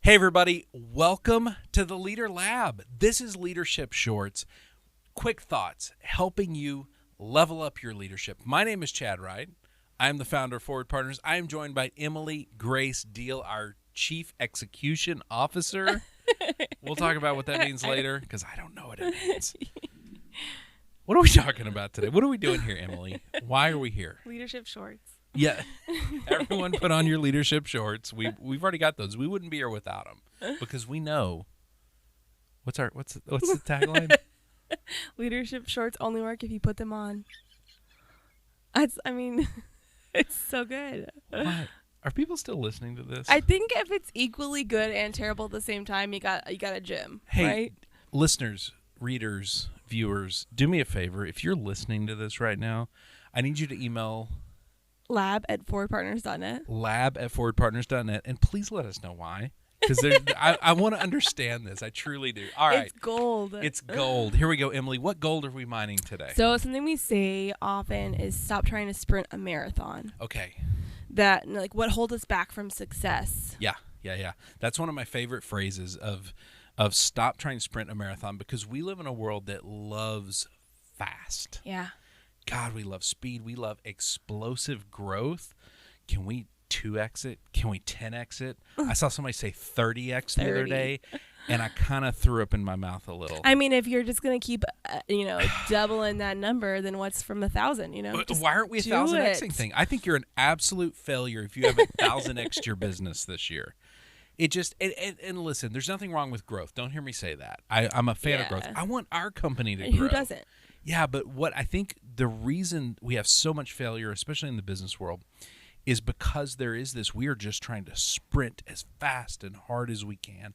Hey, everybody. Welcome to the Leader Lab. This is Leadership Shorts. Quick thoughts, helping you level up your leadership. My name is Chad Wright. I am the founder of Forward Partners. I am joined by Emily Grace Deal, our Chief Execution Officer. We'll talk about what that means later because I don't know what it means. What are we talking about today? What are we doing here, Emily? Why are we here? Leadership Shorts. Yeah, everyone put on your leadership shorts. We've already got those. We wouldn't be here without them because we know what's the tagline? Leadership shorts only work if you put them on. It's so good. What? Are people still listening to this? I think if it's equally good and terrible at the same time, you got a gym. Hey, right? Listeners, readers, viewers, do me a favor. If you're listening to this right now, I need you to email lab@forwardpartners.net. lab@forwardpartners.net, and please let us know why. Because I want to understand this. I truly do. All right. It's gold. It's gold. Here we go, Emily. What gold are we mining today? So something we say often is stop trying to sprint a marathon. Okay. That, like, what holds us back from success? Yeah. That's one of my favorite phrases of stop trying to sprint a marathon, because we live in a world that loves fast. Yeah. God, we love speed. We love explosive growth. Can we 2x it? Can we 10x it? I saw somebody say 30x the other day, and I kind of threw up in my mouth a little. I mean, if you're just going to keep, doubling that number, then what's from 1,000, Why aren't we 1,000xing thing? I think you're an absolute failure if you haven't 1,000x'd your business this year. It just, and listen, there's nothing wrong with growth. Don't hear me say that. I'm a fan of growth. I want our company to grow. Who doesn't? Yeah, but what I think the reason we have so much failure, especially in the business world, is because there is this, we are just trying to sprint as fast and hard as we can.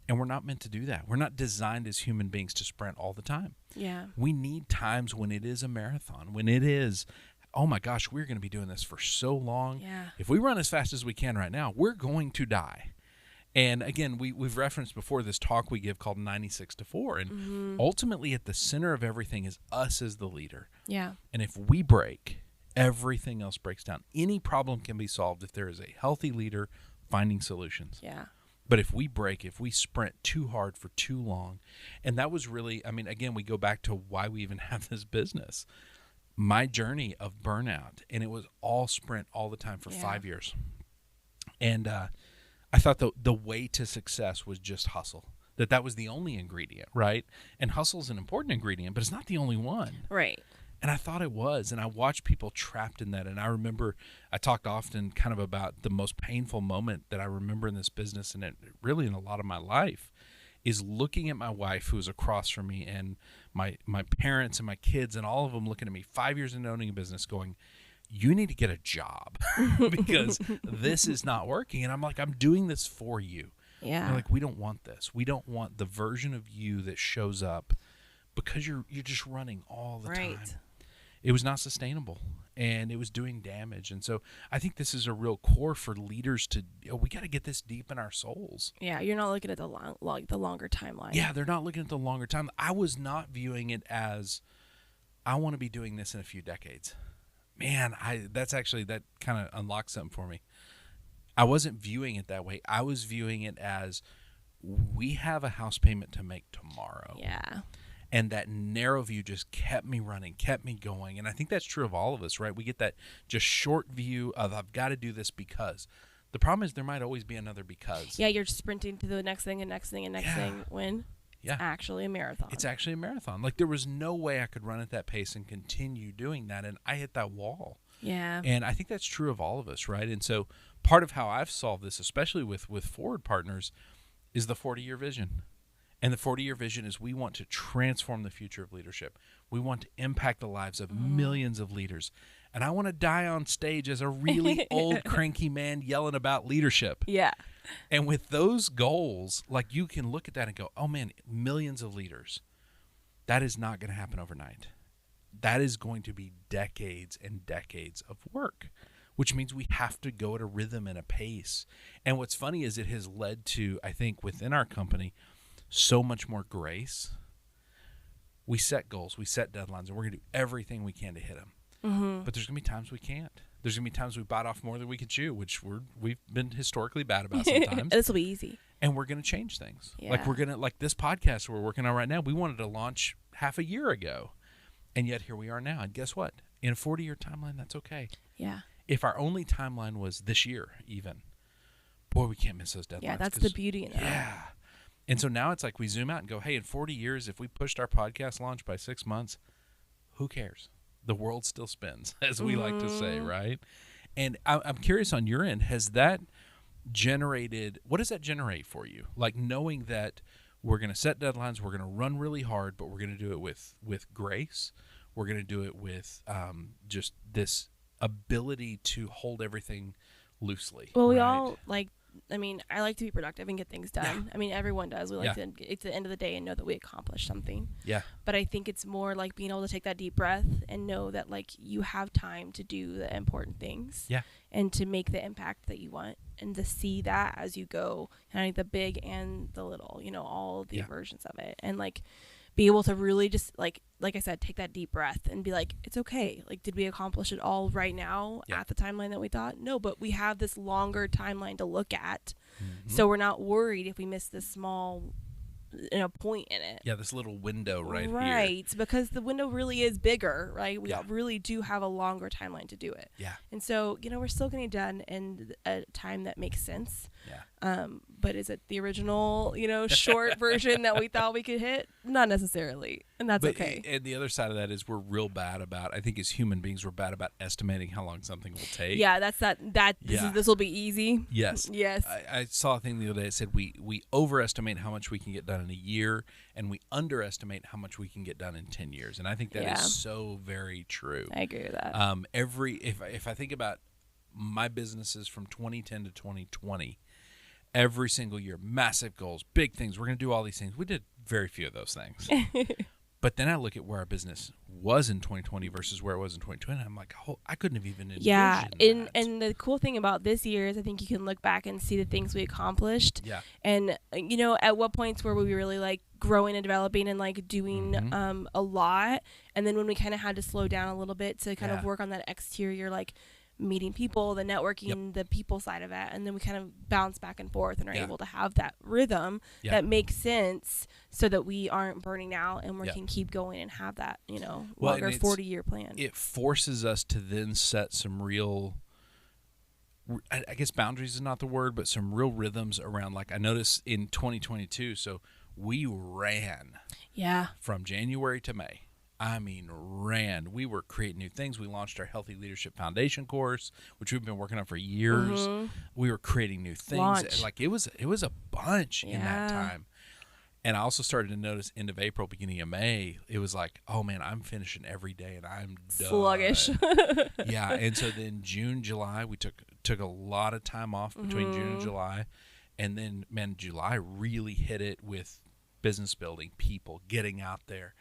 And we're not meant to do that. We're not designed as human beings to sprint all the time. Yeah. We need times when it is a marathon, when it is, oh my gosh, we're going to be doing this for so long. Yeah. If we run as fast as we can right now, we're going to die. And again, we've referenced before this talk we give called 96-4. And ultimately at the center of everything is us as the leader. Yeah. And if we break, everything else breaks down. Any problem can be solved if there is a healthy leader finding solutions. Yeah. But if we break, if we sprint too hard for too long, and that was really, again, we go back to why we even have this business. My journey of burnout, and it was all sprint all the time for 5 years. And I thought the way to success was just hustle, that was the only ingredient, right? And hustle's an important ingredient, but it's not the only one. Right. And I thought it was, and I watched people trapped in that. And I remember I talked often kind of about the most painful moment that I remember in this business, and it really in a lot of my life, is looking at my wife who was across from me, and my parents and my kids and all of them looking at me 5 years into owning a business going, you need to get a job because this is not working. And I'm like, I'm doing this for you. Yeah. They're like, we don't want this. We don't want the version of you that shows up because you're just running all the time. It was not sustainable, and it was doing damage. And so I think this is a real core for leaders to, we got to get this deep in our souls. Yeah, you're not looking at the longer timeline. Yeah, they're not looking at the longer time. I was not viewing it as, I want to be doing this in a few decades. Man, that kind of unlocked something for me. I wasn't viewing it that way. I was viewing it as, we have a house payment to make tomorrow. Yeah. And that narrow view just kept me running, kept me going. And I think that's true of all of us, right? We get that just short view of, I've got to do this because. The problem is there might always be another because. Yeah, you're sprinting to the next thing and next thing and next thing when it's actually a marathon. It's actually a marathon. Like, there was no way I could run at that pace and continue doing that. And I hit that wall. Yeah. And I think that's true of all of us, right? And so part of how I've solved this, especially with Forward Partners, is the 40-year vision. And the 40-year vision is, we want to transform the future of leadership. We want to impact the lives of millions of leaders. And I want to die on stage as a really old, cranky man yelling about leadership. Yeah. And with those goals, like, you can look at that and go, oh man, millions of leaders. That is not going to happen overnight. That is going to be decades and decades of work, which means we have to go at a rhythm and a pace. And what's funny is it has led to, I think, within our company, so much more grace. We set goals, we set deadlines, and we're going to do everything we can to hit them. But there's going to be times we can't. There's going to be times we bite off more than we can chew, which we've been historically bad about sometimes. This will be easy. and we're going to change things. Yeah. Like we're going to, like this podcast we're working on right now, we wanted to launch half a year ago, and yet here we are now. And guess what? In a 40-year timeline, that's okay. Yeah. If our only timeline was this year, even, boy, we can't miss those deadlines. Yeah, that's the beauty in that. Yeah. And so now it's like we zoom out and go, hey, in 40 years, if we pushed our podcast launch by 6 months, who cares? The world still spins, as we like to say, right? And I'm curious on your end, has that generated, what does that generate for you? Like knowing that we're going to set deadlines, we're going to run really hard, but we're going to do it with grace. We're going to do it with just this ability to hold everything loosely. Well, we right? all I like to be productive and get things done. Yeah. I mean, everyone does. We like to get to the end of the day and know that we accomplished something. Yeah. But I think it's more like being able to take that deep breath and know that like you have time to do the important things. Yeah. And to make the impact that you want and to see that as you go, and I think the big and the little, all of the versions of it, and like be able to really just like I said, take that deep breath and be like, it's okay. Like, did we accomplish it all right now at the timeline that we thought? No, but we have this longer timeline to look at. Mm-hmm. So we're not worried if we miss this small point in it. Yeah, this little window right here. Right, because the window really is bigger, right? We really do have a longer timeline to do it. Yeah. And so, we're still getting it done in a time that makes sense. Yeah. But is it the original, short version that we thought we could hit? Not necessarily. And that's okay. And the other side of that is we're real bad about, I think as human beings, we're bad about estimating how long something will take. Yeah, that's this will be easy. Yes. Yes. I saw a thing the other day that said we overestimate how much we can get done in a year, and we underestimate how much we can get done in 10 years. And I think that is so very true. I agree with that. If I think about my businesses from 2010 to 2020, every single year, massive goals, big things. We're going to do all these things. We did very few of those things. But then I look at where our business was in 2020 versus where it was in 2020. And I'm like, oh, I couldn't have even envisioned that. And the cool thing about this year is I think you can look back and see the things we accomplished. Yeah. And, at what points were we really like growing and developing and like doing a lot. And then when we kind of had to slow down a little bit to kind of work on that exterior, like meeting people, the networking, the people side of it, and then we kind of bounce back and forth and are able to have that rhythm that makes sense so that we aren't burning out and we can keep going and have that longer 40-year plan. It forces us to then set some real, I guess boundaries is not the word, but some real rhythms around, like I noticed in 2022, so we ran from January to May. I mean, ran. We were creating new things. We launched our Healthy Leadership Foundation course, which we've been working on for years. Mm-hmm. We were creating new things. Like it was a bunch in that time. And I also started to notice end of April, beginning of May, it was like, oh man, I'm finishing every day and I'm done. Sluggish. Yeah. And so then June, July, we took a lot of time off between June and July. And then, man, July really hit it with business building, people getting out there.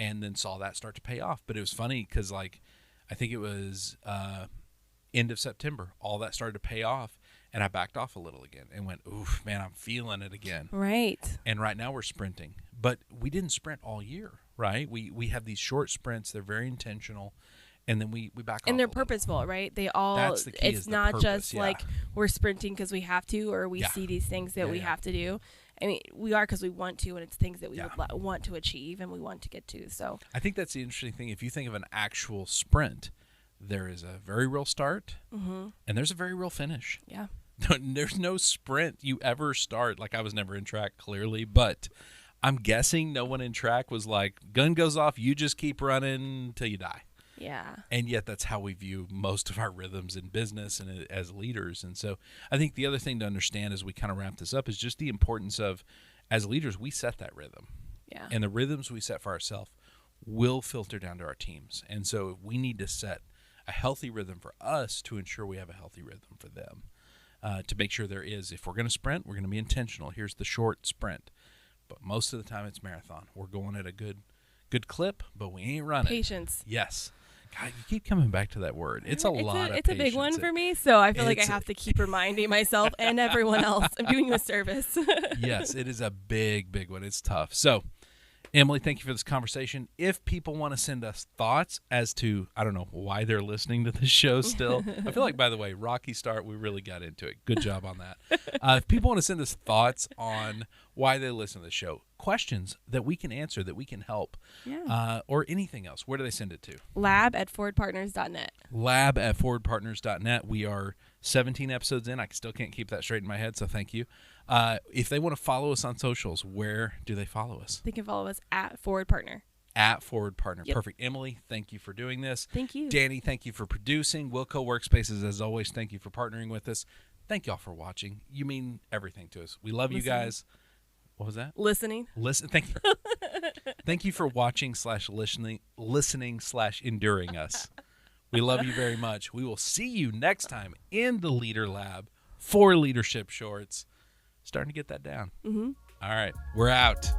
And then saw that start to pay off. But it was funny because, like, I think it was end of September, all that started to pay off. And I backed off a little again and went, oof, man, I'm feeling it again. Right. And right now we're sprinting. But we didn't sprint all year, right? We have these short sprints. They're very intentional. And then we back off. And they're purposeful, right? They all, that's the key, it's not just like we're sprinting because we have to, or we see these things that we have to do. I mean, we are because we want to, and it's things that we would want to achieve and we want to get to. So I think that's the interesting thing. If you think of an actual sprint, there is a very real start and there's a very real finish. Yeah. There's no sprint you ever start. Like, I was never in track, clearly, but I'm guessing no one in track was like, gun goes off, you just keep running till you die. Yeah. And yet that's how we view most of our rhythms in business and as leaders. And so I think the other thing to understand as we kind of wrap this up is just the importance of, as leaders, we set that rhythm. Yeah. And the rhythms we set for ourselves will filter down to our teams. And so we need to set a healthy rhythm for us to ensure we have a healthy rhythm for them. To make sure there is, if we're going to sprint, we're going to be intentional. Here's the short sprint. But most of the time it's marathon. We're going at a good clip, but we ain't running. Patience. Yes. God, you keep coming back to that word. It's a lot of It's patience. a big one for me, so I feel like I have to keep reminding myself and everyone else. I'm doing you a service. Yes, it is a big, big one. It's tough. So Emily, thank you for this conversation. If people want to send us thoughts as to, I don't know, why they're listening to this show still. I feel like, by the way, rocky start, we really got into it. Good job on that. If people want to send us thoughts on why they listen to the show, questions that we can answer, that we can help, or anything else, where do they send it to? lab@forwardpartners.net. lab@forwardpartners.net. We are 17 episodes in. I still can't keep that straight in my head, so thank you. If they want to follow us on socials, where do they follow us? They can follow us at Forward Partner. At Forward Partner. Yep. Perfect. Emily, thank you for doing this. Thank you. Danny, thank you for producing. Wilco Workspaces, as always, thank you for partnering with us. Thank y'all for watching. You mean everything to us. We love you guys. What was that? Listening. Thank you. Thank you for watching /listening/enduring us. We love you very much. We will see you next time in the Leader Lab for Leadership Shorts. Starting to get that down. Mm-hmm. All right. We're out.